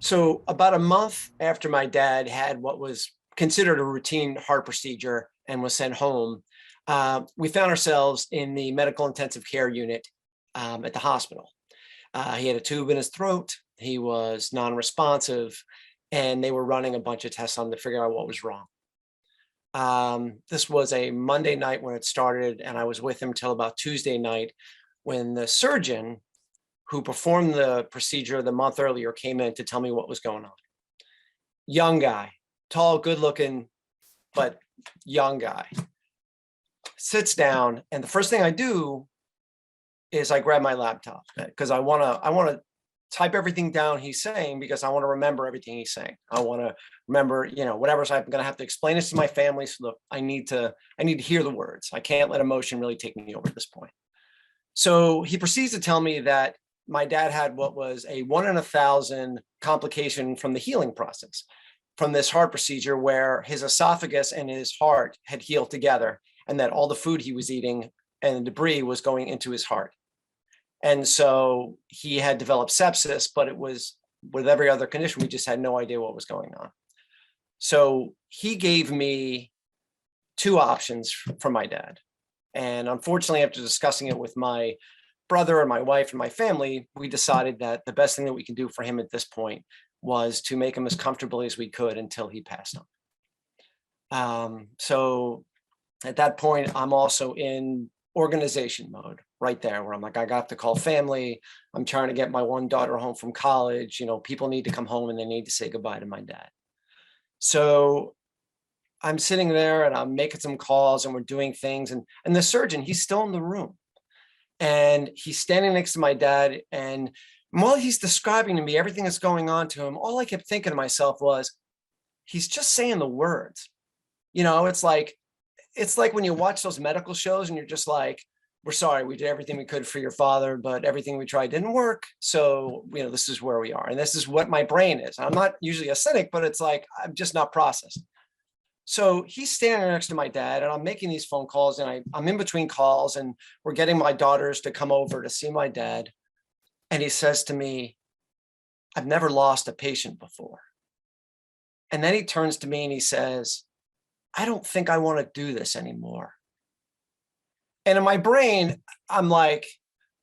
So about a month after my dad had what was considered a routine heart procedure and was sent home, we found ourselves in the medical intensive care unit at the hospital. He had a tube in his throat. He was non-responsive, and they were running a bunch of tests on him to figure out what was wrong. This was a Monday night when it started, and I was with him till about Tuesday night when the surgeon who performed the procedure the month earlier came in to tell me what was going on. Young guy, tall, good looking, but young guy. Sits down, and the first thing I do is I grab my laptop because I want to type everything down he's saying, because I want to remember everything he's saying. I want to remember, whatever. So I'm going to have to explain this to my family. So look, I need to hear the words. I can't let emotion really take me over at this point. So he proceeds to tell me that my dad had what was a 1 in 1,000 complication from the healing process, from this heart procedure, where his esophagus and his heart had healed together, and that all the food he was eating and the debris was going into his heart. And so he had developed sepsis, but it was, with every other condition, we just had no idea what was going on. So he gave me two options for my dad. And unfortunately, after discussing it with my brother and my wife and my family, we decided that the best thing that we can do for him at this point was to make him as comfortable as we could until he passed on. So at that point, I'm also in organization mode right there, where I'm like, I got to call family. I'm trying to get my one daughter home from college. People need to come home and they need to say goodbye to my dad. So I'm sitting there and I'm making some calls and we're doing things. And the surgeon, he's still in the room. And he's standing next to my dad. And while he's describing to me everything that's going on to him, all I kept thinking to myself was, he's just saying the words. It's like when you watch those medical shows and you're just like, we're sorry, we did everything we could for your father, but everything we tried didn't work. So, this is where we are. And this is what my brain is. I'm not usually a cynic, but it's like, I'm just not processed. So he's standing next to my dad, and I'm making these phone calls, and I'm in between calls, and we're getting my daughters to come over to see my dad. And he says to me, I've never lost a patient before. And then he turns to me and he says, I don't think I want to do this anymore. And in my brain, I'm like,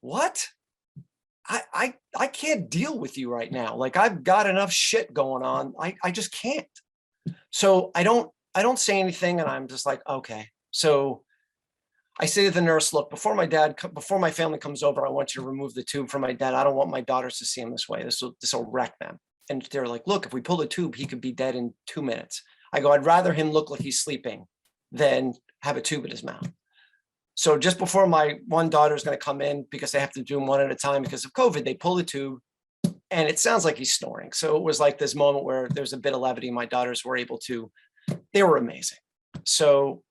what? I can't deal with you right now. Like, I've got enough shit going on. I just can't. So I don't say anything, and I'm just like, okay. So I say to the nurse, look, before my family comes over, I want you to remove the tube from my dad. I don't want my daughters to see him this way. This will wreck them. And they're like, look, if we pull the tube, he could be dead in 2 minutes. I go, I'd rather him look like he's sleeping than have a tube in his mouth. So just before my one daughter is going to come in, because they have to do them one at a time because of COVID, they pull the tube and it sounds like he's snoring. So it was like this moment where there's a bit of levity. My daughters were able to, they were amazing. So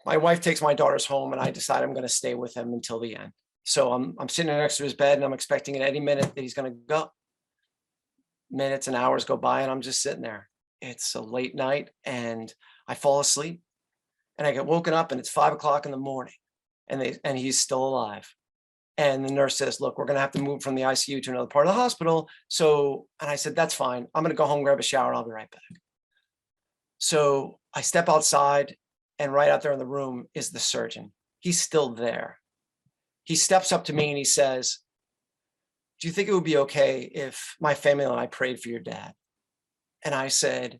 my wife takes my daughters home, and I decide I'm going to stay with him until the end. So I'm sitting next to his bed, and I'm expecting at any minute that he's going to go. Minutes and hours go by, and I'm just sitting there. It's a late night, and I fall asleep, and I get woken up, and it's 5 o'clock in the morning, and he's still alive. And the nurse says, look, we're going to have to move from the ICU to another part of the hospital. And I said, that's fine. I'm going to go home, grab a shower, and I'll be right back. So I step outside, and right out there in the room is the surgeon. He's still there. He steps up to me and he says, do you think it would be okay if my family and I prayed for your dad? And I said,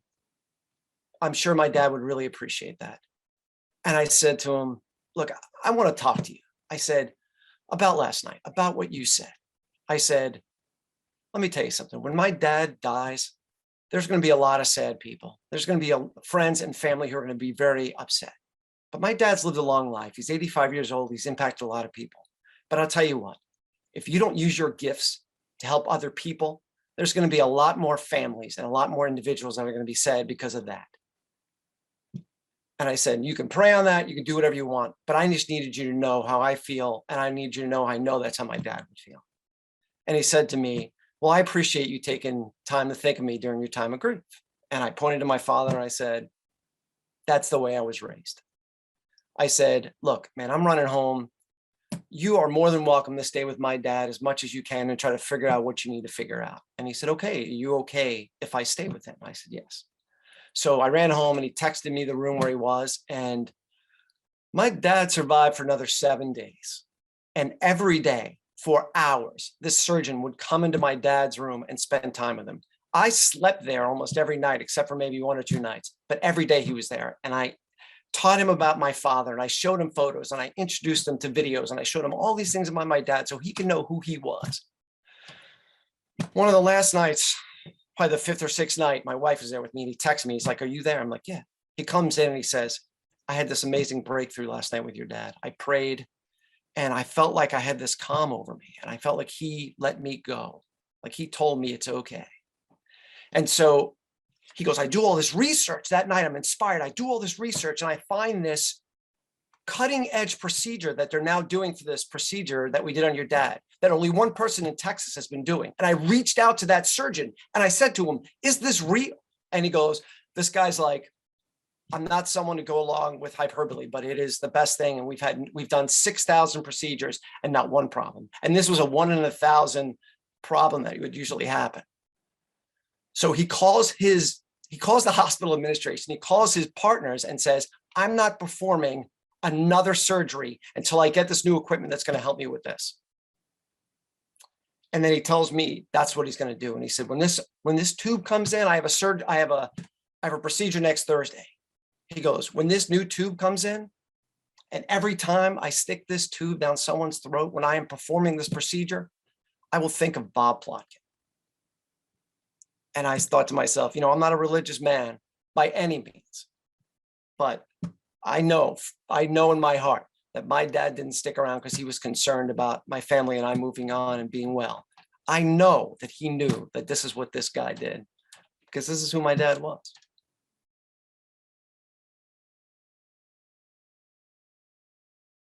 I'm sure my dad would really appreciate that. And I said to him, look, I want to talk to you. I said, about last night, about what you said. I said, let me tell you something. When my dad dies, there's going to be a lot of sad people. There's going to be friends and family who are going to be very upset. But my dad's lived a long life. He's 85 years old. He's impacted a lot of people. But I'll tell you what, if you don't use your gifts to help other people, there's going to be a lot more families and a lot more individuals that are going to be sad because of that. And I said, you can pray on that. You can do whatever you want. But I just needed you to know how I feel. And I need you to know I know that's how my dad would feel. And he said to me, well, I appreciate you taking time to think of me during your time of grief. And I pointed to my father and I said, that's the way I was raised. I said, look, man, I'm running home. you are more than welcome to stay with my dad as much as you can and try to figure out what you need to figure out. And he said, okay, are you okay if I stay with him? I said, yes. So I ran home and he texted me the room where he was. And my dad survived for another 7 days. And every day for hours, this surgeon would come into my dad's room and spend time with him. I slept there almost every night, except for maybe 1 or 2 nights, but every day he was there. And I taught him about my father, and I showed him photos, and I introduced him to videos, and I showed him all these things about my dad so he could know who he was. One of the last nights, probably the 5th or 6th night, my wife is there with me, and he texts me. He's like, are you there? I'm like, yeah. He comes in and he says, I had this amazing breakthrough last night with your dad. I prayed, and I felt like I had this calm over me, and I felt like he let me go. Like he told me it's okay. And so he goes, I do all this research that night. I'm inspired. I do all this research and I find this cutting edge procedure that they're now doing for this procedure that we did on your dad, that only one person in Texas has been doing. And I reached out to that surgeon and I said to him, is this real? And he goes, this guy's like, I'm not someone to go along with hyperbole, but it is the best thing. And we've done 6,000 procedures and not one problem. And this was a 1 in 1,000 problem that would usually happen. So he calls the hospital administration, he calls his partners and says, I'm not performing another surgery until I get this new equipment that's going to help me with this. And then he tells me that's what he's going to do. And he said, when this tube comes in, I have a procedure next Thursday. He goes, when this new tube comes in, and every time I stick this tube down someone's throat, when I am performing this procedure, I will think of Bob Plotkin. And I thought to myself, I'm not a religious man by any means, but I know in my heart that my dad didn't stick around because he was concerned about my family and I moving on and being well. I know that he knew that this is what this guy did because this is who my dad was.